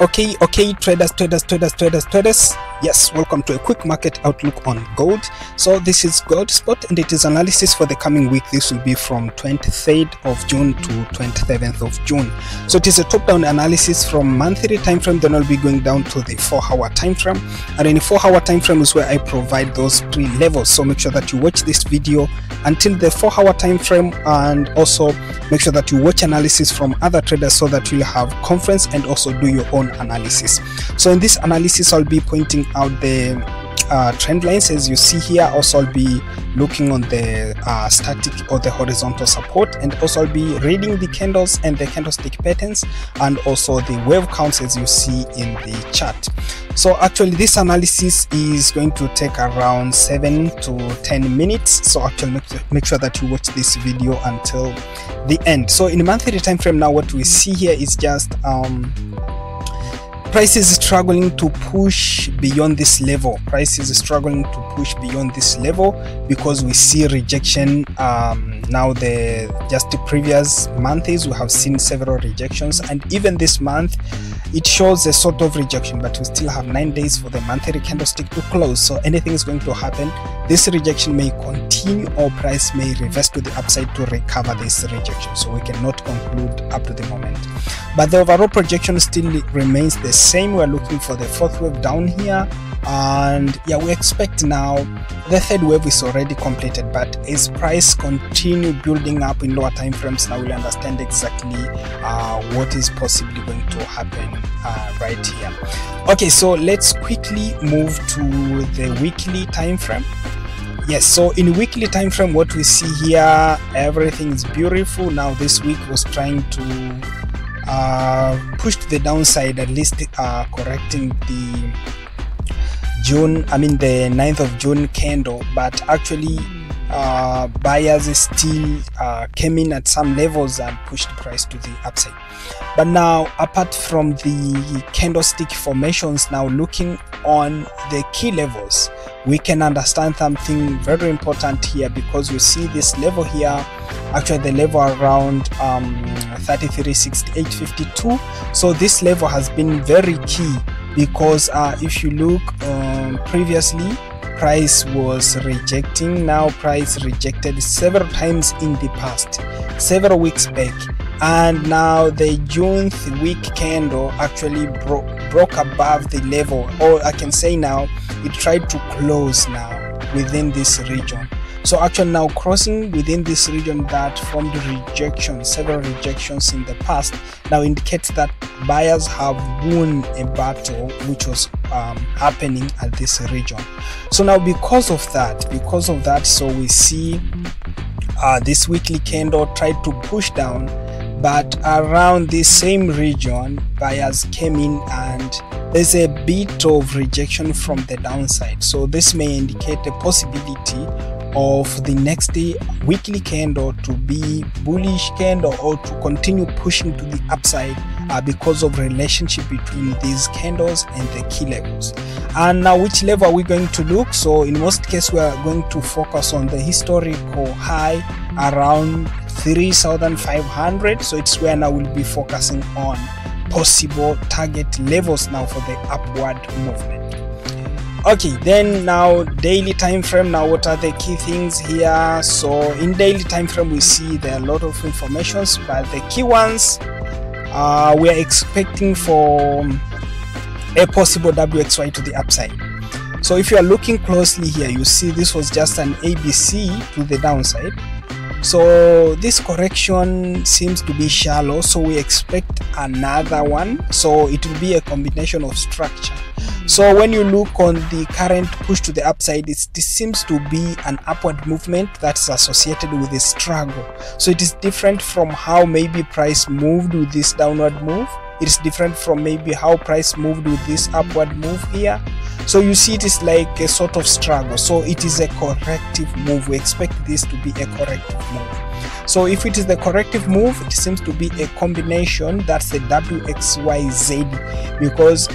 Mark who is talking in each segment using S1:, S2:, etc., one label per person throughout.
S1: Okay, traders. Yes, welcome to a quick market outlook on gold. So this is Gold Spot and it is analysis for the coming week. This will be from 23rd of June to 27th of June. So it is a top-down analysis from monthly time frame, then I'll be going down to the 4-hour time frame. And in the 4-hour time frame is where I provide those 3 levels. So make sure that you watch this video until the 4-hour time frame, and also make sure that you watch analysis from other traders so that you'll have confidence and also do your own analysis. So in this analysis, I'll be pointing out the trend lines as you see here. Also, I'll be looking on the static or the horizontal support, and also I'll be reading the candles and the candlestick patterns, and also the wave counts as you see in the chart. So actually this analysis is going to take around 7 to 10 minutes. So actually make sure that you watch this video until the end. So in the monthly time frame now, what we see here is just price is struggling to push beyond this level. Price is struggling to push beyond this level because we see rejection. Now just the previous months we have seen several rejections, and even this month it shows a sort of rejection, but we still have 9 days for the monthly candlestick to close. So anything is going to happen. This rejection may continue or price may reverse to the upside to recover this rejection. So we cannot conclude up to the moment, but the overall projection still remains the same. We're looking for the 4th wave down here, and yeah, we expect now the 3rd wave is already completed, but as price continue building up in lower time frames, now we'll understand exactly what is possibly going to happen right here. Okay, so let's quickly move to the weekly time frame. Yes, so in weekly time frame, what we see here, everything is beautiful. Now this week was trying to push to the downside, at least correcting the the 9th of June candle, but actually buyers still came in at some levels and pushed the price to the upside. But now, apart from the candlestick formations, now looking on the key levels, we can understand something very important here, because you see this level here, actually the level around 33.6852. So this level has been very key, because if you look previously, price was rejecting. Now price rejected several times in the past, several weeks back, and now the June week candle actually broke above the level, or I can say now it tried to close now within this region. So actually now crossing within this region that formed rejection, several rejections in the past, now indicates that buyers have won a battle which was happening at this region. So now because of that, so we see this weekly candle tried to push down, but around this same region buyers came in and there's a bit of rejection from the downside. So this may indicate a possibility of the next day weekly candle to be bullish candle, or to continue pushing to the upside because of relationship between these candles and the key levels. And now which level are we going to look? So in most cases we are going to focus on the historical high around 3,500. So it's where now we'll be focusing on possible target levels now for the upward movement. Okay, then now daily time frame. Now what are the key things here? So in daily time frame we see there are a lot of informations, but the key ones we are expecting for a possible WXY to the upside. So if you are looking closely here, you see this was just an ABC to the downside. So this correction seems to be shallow, so we expect another one. So it will be a combination of structure. So when you look on the current push to the upside, this seems to be an upward movement that's associated with a struggle. So it is different from how maybe price moved with this downward move. It is different from maybe how price moved with this upward move here. So you see it is like a sort of struggle. So it is a corrective move. We expect this to be a corrective move. So if it is the corrective move, it seems to be a combination. That's the WXYZ, because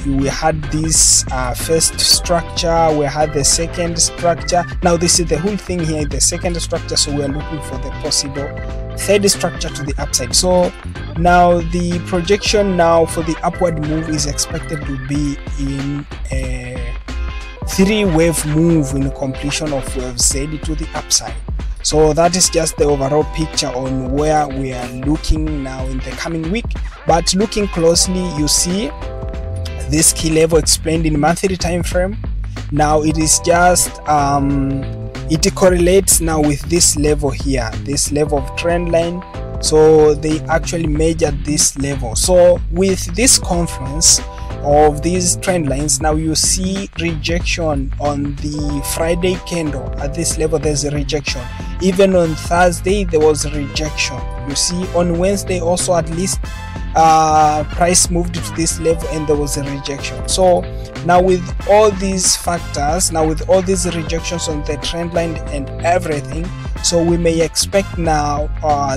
S1: we had this first structure, we had the second structure. Now this is the whole thing here, the second structure. So we are looking for the possible third structure to the upside. So now the projection now for the upward move is expected to be in a 3-wave move in completion of wave Z to the upside. So that is just the overall picture on where we are looking now in the coming week. But looking closely, you see this key level explained in monthly time frame. Now it is just it correlates now with this level here, this level of trend line. So they actually measured this level. So with this confluence of these trend lines, now you see rejection on the Friday candle. At this level there's a rejection. Even on Thursday there was a rejection. You see on Wednesday also at least price moved to this level and there was a rejection. So now with all these factors, now with all these rejections on the trend line and everything, so we may expect now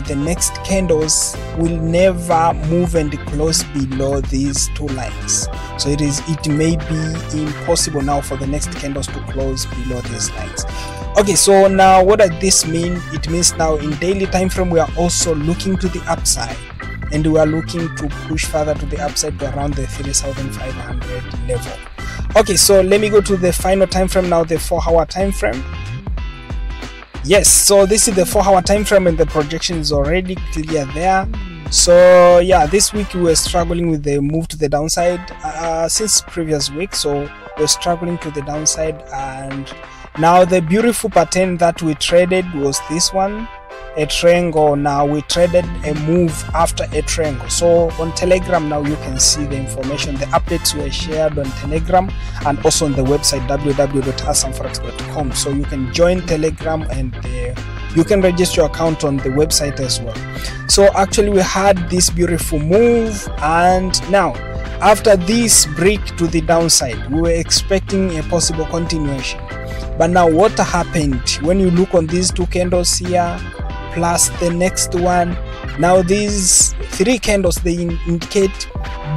S1: the next candles will never move and close below these two lines. So it may be impossible now for the next candles to close below these lines. Okay, so now what does this mean? It means now in daily time frame we are also looking to the upside, and we are looking to push further to the upside to around the 3,500 level. Okay, so let me go to the final time frame now, the 4-hour time frame. Yes, so this is the 4-hour time frame and the projection is already clear there. So yeah, this week we were struggling with the move to the downside since previous week. So we're struggling to the downside, and now the beautiful pattern that we traded was this one, a triangle. Now we traded a move after a triangle. So on Telegram now you can see the information, the updates were shared on Telegram and also on the website www.asamforex.com. so you can join Telegram and you can register your account on the website as well. So actually we had this beautiful move, and now after this break to the downside we were expecting a possible continuation. But now what happened, when you look on these two candles here plus the next one, now these three candles, they indicate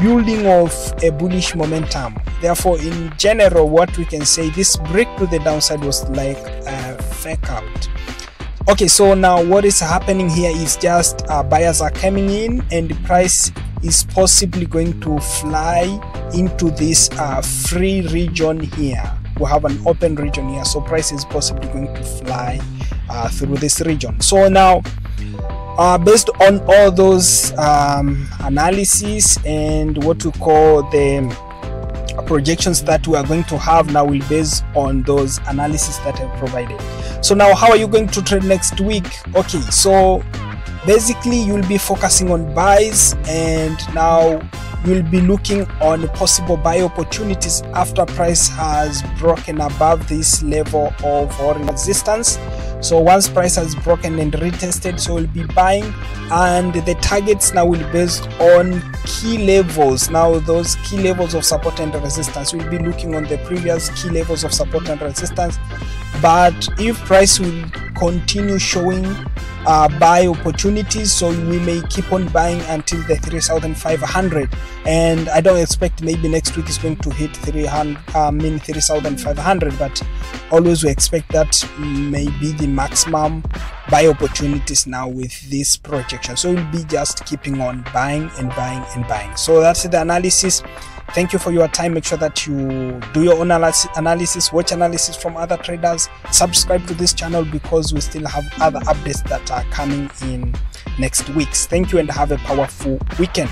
S1: building of a bullish momentum. Therefore in general what we can say, this break to the downside was like a fake out. Okay, so now what is happening here is just buyers are coming in and the price is possibly going to fly into this free region here. We have an open region here, so price is possibly going to fly through this region. So now based on all those analysis and what we call the projections that we are going to have now will base on those analysis that I've provided. So now how are you going to trade next week? Okay, so basically you'll be focusing on buys, and now you'll be looking on possible buy opportunities after price has broken above this level of resistance. So once price has broken and retested, so we'll be buying, and the targets now will be based on key levels. Now those key levels of support and resistance, we'll be looking on the previous key levels of support and resistance. But if price will continue showing buy opportunities, so we may keep on buying until the 3,500, and I don't expect maybe next week is going to hit 3,500, but always we expect that may be the maximum buy opportunities now with this projection. So we'll be just keeping on buying and buying and buying. So that's the analysis. Thank you for your time. Make sure that you do your own analysis, watch analysis from other traders, subscribe to this channel because we still have other updates that are coming in next weeks. Thank you and have a powerful weekend.